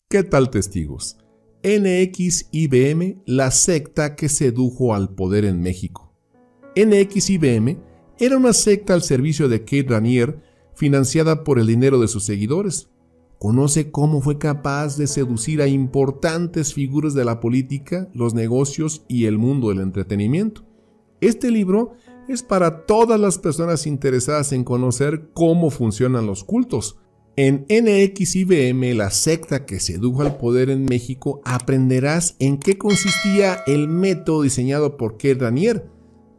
¿Qué tal, testigos? NXIBM, la secta que sedujo al poder en México. NXIBM era una secta al servicio de Keith Raniere, financiada por el dinero de sus seguidores. Conoce cómo fue capaz de seducir a importantes figuras de la política, los negocios y el mundo del entretenimiento. Este libro es para todas las personas interesadas en conocer cómo funcionan los cultos. En NXIBM, la secta que sedujo al poder en México, aprenderás en qué consistía el método diseñado por Keith Raniere,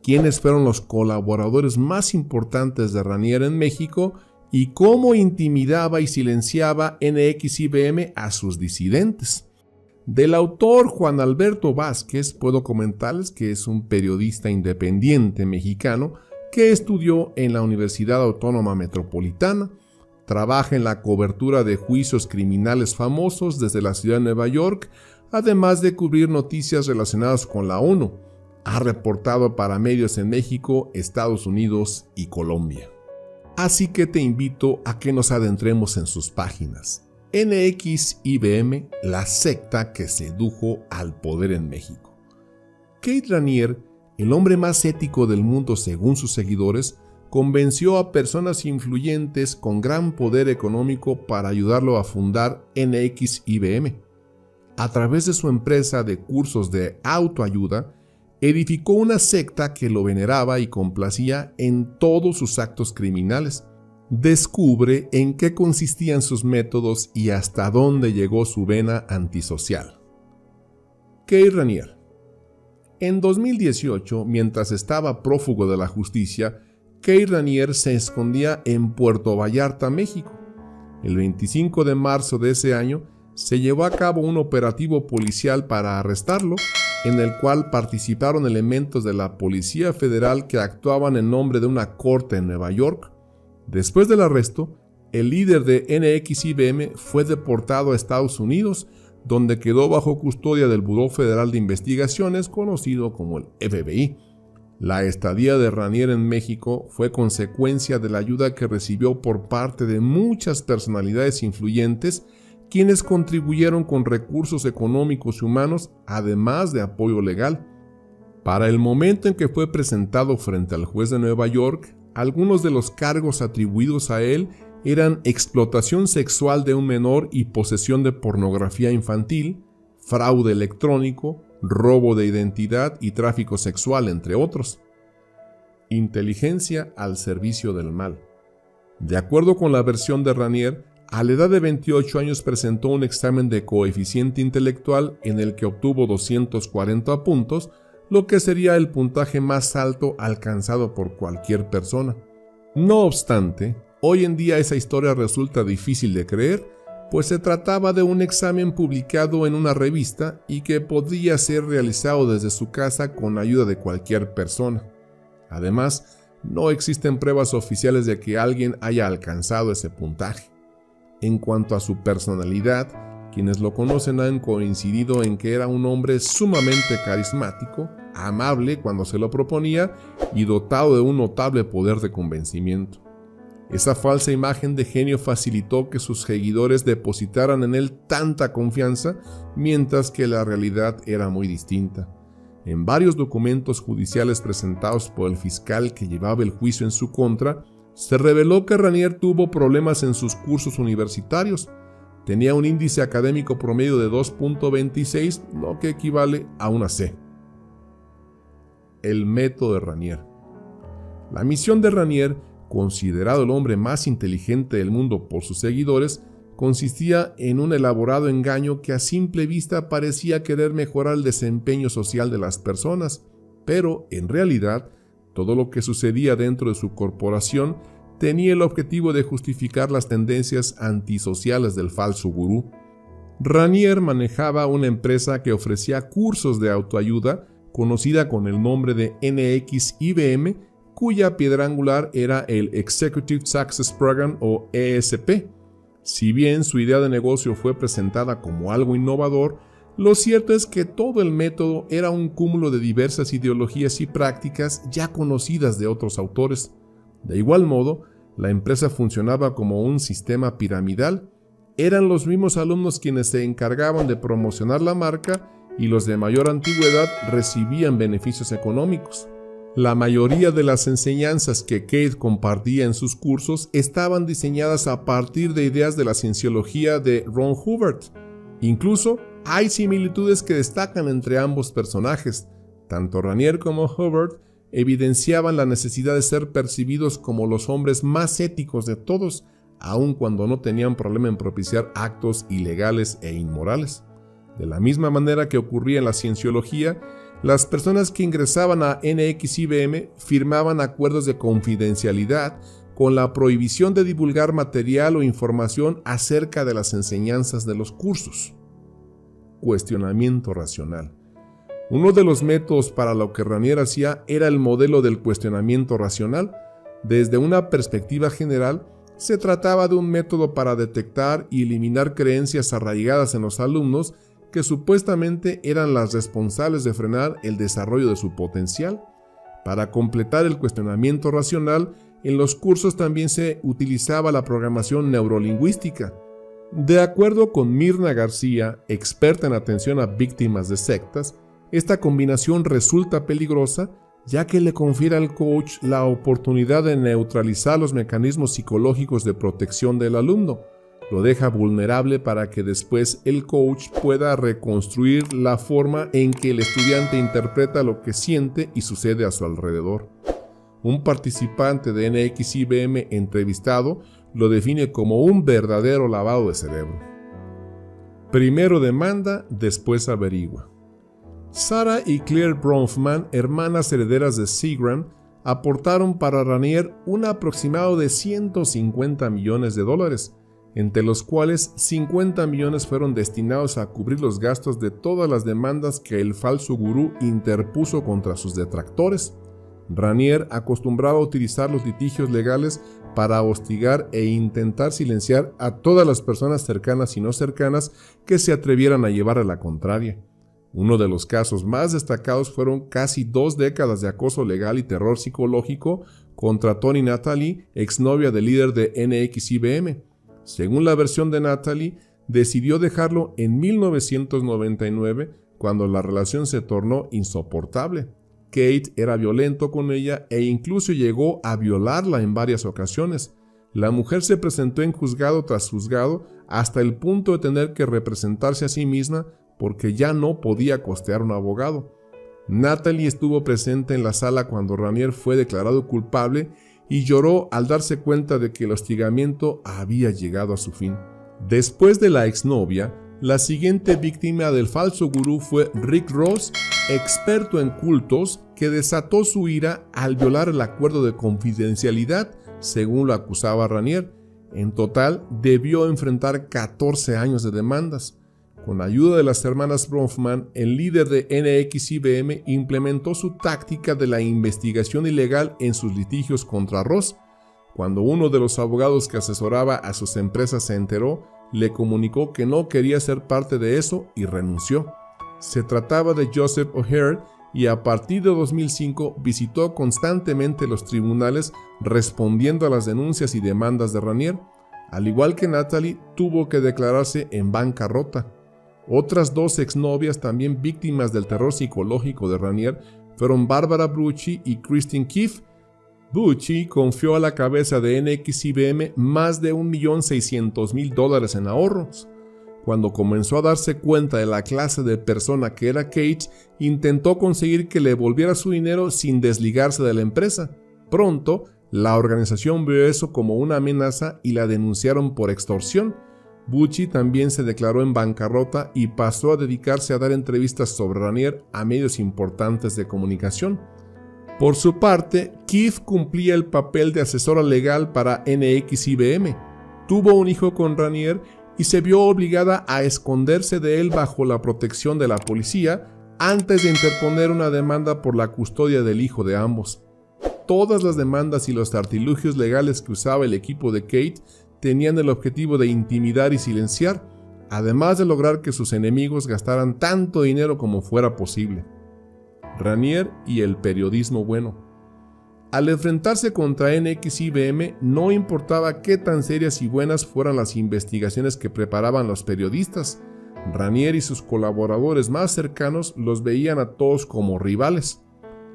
quiénes fueron los colaboradores más importantes de Raniere en México y cómo intimidaba y silenciaba NXIBM a sus disidentes. Del autor Juan Alberto Vázquez, puedo comentarles que es un periodista independiente mexicano que estudió en la Universidad Autónoma Metropolitana. Trabaja en la cobertura de juicios criminales famosos desde la ciudad de Nueva York, además de cubrir noticias relacionadas con la ONU. Ha reportado para medios en México, Estados Unidos y Colombia. Así que te invito a que nos adentremos en sus páginas. NXIBM, la secta que sedujo al poder en México. Keith Raniere, el hombre más ético del mundo según sus seguidores, convenció a personas influyentes con gran poder económico para ayudarlo a fundar NXIBM. A través de su empresa de cursos de autoayuda, edificó una secta que lo veneraba y complacía en todos sus actos criminales. Descubre en qué consistían sus métodos y hasta dónde llegó su vena antisocial. Keith Raniere. En 2018, mientras estaba prófugo de la justicia, Keith Raniere se escondía en Puerto Vallarta, México. El 25 de marzo de ese año se llevó a cabo un operativo policial para arrestarlo, en el cual participaron elementos de la Policía Federal que actuaban en nombre de una corte en Nueva York. Después del arresto, el líder de NXIBM fue deportado a Estados Unidos, donde quedó bajo custodia del Buró Federal de Investigaciones, conocido como el FBI. La estadía de Raniere en México fue consecuencia de la ayuda que recibió por parte de muchas personalidades influyentes, quienes contribuyeron con recursos económicos y humanos, además de apoyo legal. Para el momento en que fue presentado frente al juez de Nueva York, algunos de los cargos atribuidos a él eran explotación sexual de un menor y posesión de pornografía infantil, fraude electrónico, robo de identidad y tráfico sexual, entre otros. Inteligencia al servicio del mal. De acuerdo con la versión de Raniere, a la edad de 28 años presentó un examen de coeficiente intelectual en el que obtuvo 240 puntos, lo que sería el puntaje más alto alcanzado por cualquier persona. No obstante, hoy en día esa historia resulta difícil de creer, pues se trataba de un examen publicado en una revista y que podría ser realizado desde su casa con ayuda de cualquier persona. Además, no existen pruebas oficiales de que alguien haya alcanzado ese puntaje. En cuanto a su personalidad, quienes lo conocen han coincidido en que era un hombre sumamente carismático, amable cuando se lo proponía y dotado de un notable poder de convencimiento. Esa falsa imagen de genio facilitó que sus seguidores depositaran en él tanta confianza, mientras que la realidad era muy distinta. En varios documentos judiciales presentados por el fiscal que llevaba el juicio en su contra, se reveló que Raniere tuvo problemas en sus cursos universitarios. Tenía un índice académico promedio de 2.26, lo que equivale a una C. El método de Raniere. La misión de Raniere, considerado el hombre más inteligente del mundo por sus seguidores, consistía en un elaborado engaño que a simple vista parecía querer mejorar el desempeño social de las personas, pero en realidad todo lo que sucedía dentro de su corporación tenía el objetivo de justificar las tendencias antisociales del falso gurú. Raniere manejaba una empresa que ofrecía cursos de autoayuda, conocida con el nombre de NXIBM, cuya piedra angular era el Executive Success Program o ESP. Si bien su idea de negocio fue presentada como algo innovador, lo cierto es que todo el método era un cúmulo de diversas ideologías y prácticas ya conocidas de otros autores. De igual modo, la empresa funcionaba como un sistema piramidal. eran los mismos alumnos quienes se encargaban de promocionar la marca y los de mayor antigüedad recibían beneficios económicos. La mayoría de las enseñanzas que Kate compartía en sus cursos estaban diseñadas a partir de ideas de la cienciología de Ron Hubbard. Incluso hay similitudes que destacan entre ambos personajes. Tanto Raniere como Hubbard evidenciaban la necesidad de ser percibidos como los hombres más éticos de todos, aun cuando no tenían problema en propiciar actos ilegales e inmorales. De la misma manera que ocurría en la cienciología, las personas que ingresaban a NXIBM firmaban acuerdos de confidencialidad con la prohibición de divulgar material o información acerca de las enseñanzas de los cursos. Cuestionamiento racional. Uno de los métodos para lo que Raniere hacía era el modelo del cuestionamiento racional. Desde una perspectiva general, se trataba de un método para detectar y eliminar creencias arraigadas en los alumnos que supuestamente eran las responsables de frenar el desarrollo de su potencial. Para completar el cuestionamiento racional, en los cursos también se utilizaba la programación neurolingüística. De acuerdo con Mirna García, experta en atención a víctimas de sectas, esta combinación resulta peligrosa ya que le confiere al coach la oportunidad de neutralizar los mecanismos psicológicos de protección del alumno. Lo deja vulnerable para que después el coach pueda reconstruir la forma en que el estudiante interpreta lo que siente y sucede a su alrededor. Un participante de NXIBM entrevistado lo define como un verdadero lavado de cerebro. Primero demanda, después averigua. Sarah y Claire Bronfman, hermanas herederas de Seagram, aportaron para Raniere un aproximado de $150 millones, entre los cuales 50 millones fueron destinados a cubrir los gastos de todas las demandas que el falso gurú interpuso contra sus detractores. Raniere acostumbraba a utilizar los litigios legales para hostigar e intentar silenciar a todas las personas cercanas y no cercanas que se atrevieran a llevar a la contraria. Uno de los casos más destacados fueron casi 2 décadas de acoso legal y terror psicológico contra Toni Natalie, exnovia del líder de NXIBM. Según la versión de Natalie, decidió dejarlo en 1999 cuando la relación se tornó insoportable. Kate era violento con ella e incluso llegó a violarla en varias ocasiones. La mujer se presentó en juzgado tras juzgado hasta el punto de tener que representarse a sí misma porque ya no podía costear un abogado. Natalie estuvo presente en la sala cuando Raniere fue declarado culpable y lloró al darse cuenta de que el hostigamiento había llegado a su fin. Después de la exnovia, la siguiente víctima del falso gurú fue Rick Ross, experto en cultos, que desató su ira al violar el acuerdo de confidencialidad, según lo acusaba Raniere. En total, debió enfrentar 14 años de demandas. Con ayuda de las hermanas Bronfman, el líder de NXIBM implementó su táctica de la investigación ilegal en sus litigios contra Ross. Cuando uno de los abogados que asesoraba a sus empresas se enteró, le comunicó que no quería ser parte de eso y renunció. Se trataba de Joseph O'Hare y a partir de 2005 visitó constantemente los tribunales respondiendo a las denuncias y demandas de Raniere. Al igual que Natalie, tuvo que declararse en bancarrota. Otras 2 exnovias también víctimas del terror psicológico de Raniere fueron Barbara Bucci y Christine Keefe. Bucci confió a la cabeza de NXIBM más de $1.600.000 en ahorros. Cuando comenzó a darse cuenta de la clase de persona que era Kate, intentó conseguir que le devolviera su dinero sin desligarse de la empresa. Pronto, la organización vio eso como una amenaza y la denunciaron por extorsión. Bucci también se declaró en bancarrota y pasó a dedicarse a dar entrevistas sobre Raniere a medios importantes de comunicación. Por su parte, Keefe cumplía el papel de asesora legal para NXIBM. Tuvo un hijo con Raniere y se vio obligada a esconderse de él bajo la protección de la policía antes de interponer una demanda por la custodia del hijo de ambos. Todas las demandas y los artilugios legales que usaba el equipo de Kate tenían el objetivo de intimidar y silenciar, además de lograr que sus enemigos gastaran tanto dinero como fuera posible. Raniere y el periodismo bueno. Al enfrentarse contra NXIBM, no importaba qué tan serias y buenas fueran las investigaciones que preparaban los periodistas, Ranier y sus colaboradores más cercanos los veían a todos como rivales.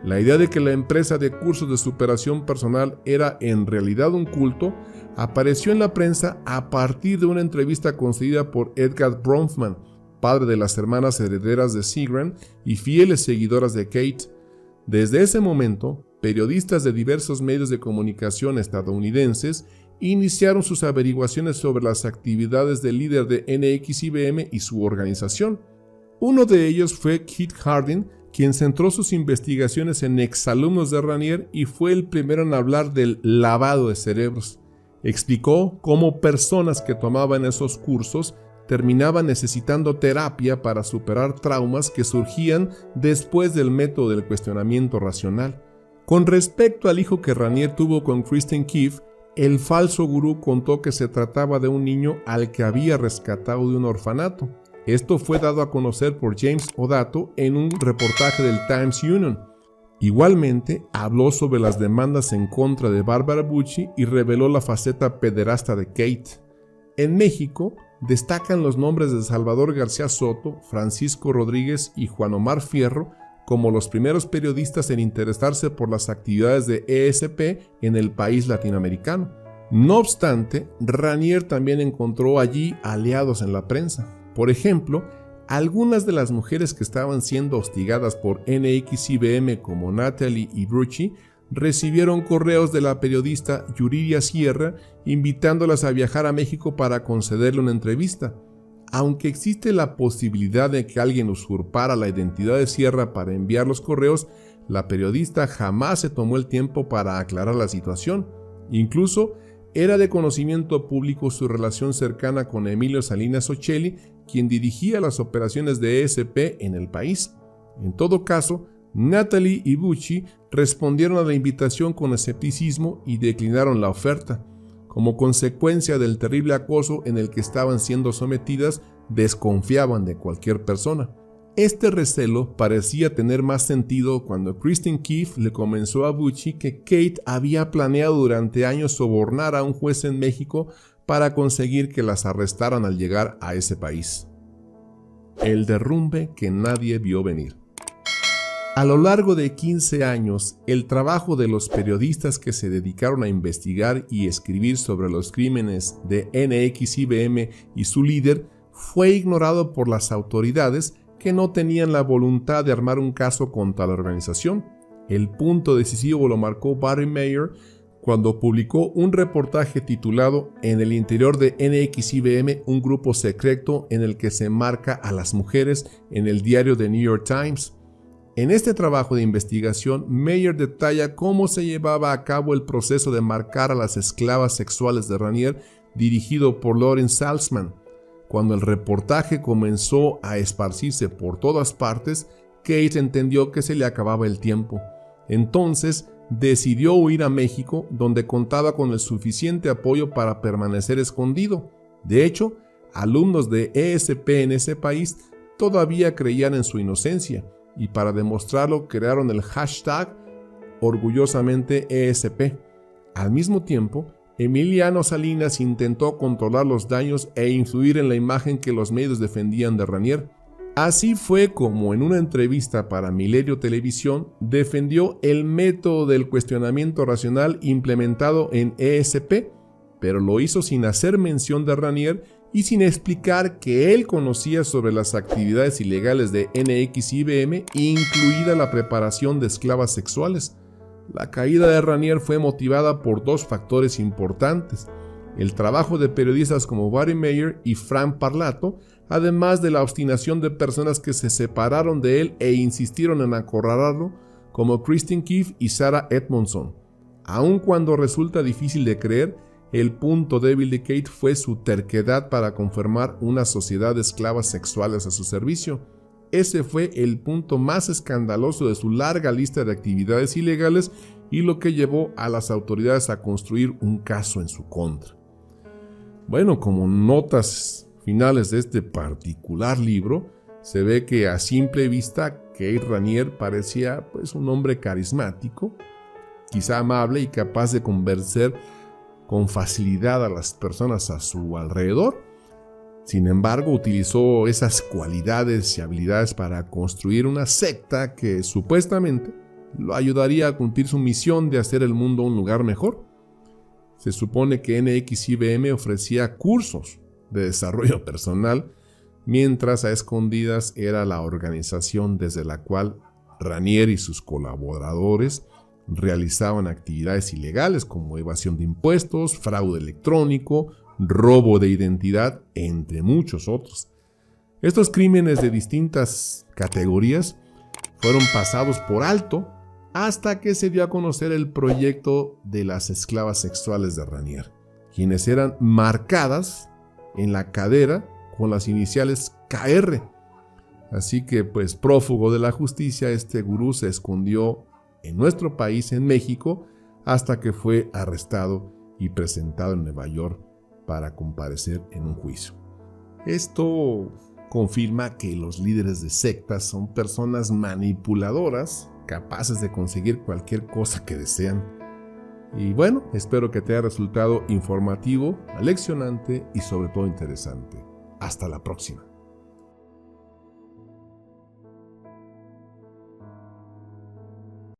La idea de que la empresa de cursos de superación personal era en realidad un culto apareció en la prensa a partir de una entrevista concedida por Edgar Bronfman, padre de las hermanas herederas de Seagram y fieles seguidoras de Kate. Desde ese momento, periodistas de diversos medios de comunicación estadounidenses iniciaron sus averiguaciones sobre las actividades del líder de NXIBM y su organización. Uno de ellos fue Kit Harding, quien centró sus investigaciones en exalumnos de Ranier y fue el primero en hablar del lavado de cerebros. Explicó cómo personas que tomaban esos cursos terminaban necesitando terapia para superar traumas que surgían después del método del cuestionamiento racional. Con respecto al hijo que Ranier tuvo con Kristen Keefe, el falso gurú contó que se trataba de un niño al que había rescatado de un orfanato. Esto fue dado a conocer por James O'Dato en un reportaje del Times Union. Igualmente, habló sobre las demandas en contra de Barbara Bucci y reveló la faceta pederasta de Kate. En México, destacan los nombres de Salvador García Soto, Francisco Rodríguez y Juan Omar Fierro como los primeros periodistas en interesarse por las actividades de ESP en el país latinoamericano. No obstante, Ranier también encontró allí aliados en la prensa. Por ejemplo, algunas de las mujeres que estaban siendo hostigadas por NXIBM como Natalie y Brucci recibieron correos de la periodista Yuridia Sierra invitándolas a viajar a México para concederle una entrevista. Aunque existe la posibilidad de que alguien usurpara la identidad de Sierra para enviar los correos, la periodista jamás se tomó el tiempo para aclarar la situación. Incluso era de conocimiento público su relación cercana con Emilio Salinas Ocelli, quien dirigía las operaciones de ESP en el país. En todo caso, Natalie y Bucci respondieron a la invitación con escepticismo y declinaron la oferta. Como consecuencia del terrible acoso en el que estaban siendo sometidas, desconfiaban de cualquier persona. Este recelo parecía tener más sentido cuando Kristen Keefe le comenzó a Bucci que Kate había planeado durante años sobornar a un juez en México para conseguir que las arrestaran al llegar a ese país. El derrumbe que nadie vio venir. A lo largo de 15 años, el trabajo de los periodistas que se dedicaron a investigar y escribir sobre los crímenes de NXIBM y su líder fue ignorado por las autoridades que no tenían la voluntad de armar un caso contra la organización. El punto decisivo lo marcó Barry Mayer cuando publicó un reportaje titulado "En el interior de NXIBM, un grupo secreto en el que se marca a las mujeres" en el diario The New York Times. En este trabajo de investigación, Mayer detalla cómo se llevaba a cabo el proceso de marcar a las esclavas sexuales de Ranier, dirigido por Lawrence Salzman. Cuando el reportaje comenzó a esparcirse por todas partes, Kate entendió que se le acababa el tiempo. Entonces, decidió huir a México, donde contaba con el suficiente apoyo para permanecer escondido. De hecho, alumnos de ESP en ese país todavía creían en su inocencia, y para demostrarlo crearon el hashtag orgullosamente ESP. Al mismo tiempo, Emiliano Salinas intentó controlar los daños e influir en la imagen que los medios defendían de Ranier. Así fue como en una entrevista para Milenio Televisión defendió el método del cuestionamiento racional implementado en ESP, pero lo hizo sin hacer mención de Ranier y sin explicar que él conocía sobre las actividades ilegales de NXIBM, incluida la preparación de esclavas sexuales. La caída de Ranier fue motivada por dos factores importantes: el trabajo de periodistas como Barry Mayer y Frank Parlato, además de la obstinación de personas que se separaron de él e insistieron en acorralarlo, como Kristen Keefe y Sarah Edmondson. Aun cuando resulta difícil de creer, el punto débil de Kate fue su terquedad para confirmar una sociedad de esclavas sexuales a su servicio. Ese fue el punto más escandaloso de su larga lista de actividades ilegales y lo que llevó a las autoridades a construir un caso en su contra. Bueno, como notas finales de este particular libro, se ve que a simple vista Kate Ranier parecía un hombre carismático, quizá amable y capaz de convencer con facilidad a las personas a su alrededor. Sin embargo, utilizó esas cualidades y habilidades para construir una secta que supuestamente lo ayudaría a cumplir su misión de hacer el mundo un lugar mejor. Se supone que NXIBM ofrecía cursos de desarrollo personal, mientras a escondidas era la organización desde la cual Ranier y sus colaboradores realizaban actividades ilegales como evasión de impuestos, fraude electrónico, robo de identidad, entre muchos otros. Estos crímenes de distintas categorías fueron pasados por alto hasta que se dio a conocer el proyecto de las esclavas sexuales de Ranier, quienes eran marcadas en la cadera con las iniciales KR. Así que, pues, prófugo de la justicia, este gurú se escondió en nuestro país, en México, hasta que fue arrestado y presentado en Nueva York para comparecer en un juicio. Esto confirma que los líderes de sectas son personas manipuladoras, capaces de conseguir cualquier cosa que desean. Y bueno, espero que te haya resultado informativo, aleccionante y sobre todo interesante. Hasta la próxima.